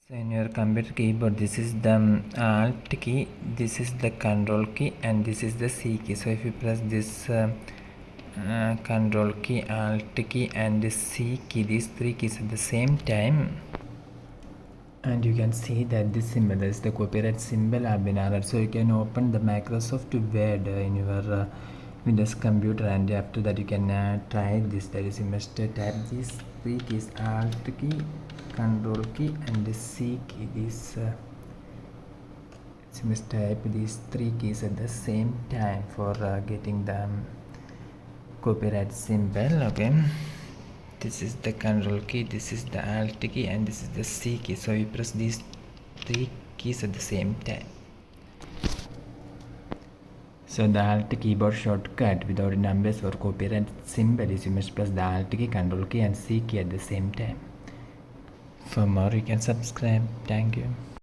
So in your computer keyboard, this is the Alt key, this is the Control key, and this is the C key. So if you press this Control key, Alt key, and this C key, these three keys at the same time, and you can see that this symbol, that is the copyright symbol, have been added. So you can open the Microsoft Word in your Windows computer, and after that you can try this. That is, you must type these three keys: Alt key, Control key, and the C key. These you must type these three keys at the same time for getting the copyright symbol. Okay, this is the Control key, this is the Alt key, and this is the C key. So you press these three keys at the same time. So the Alt keyboard shortcut without numbers or copyright symbol is, you must press the Alt key, Control key, and C key at the same time. For more, you can subscribe. Thank you.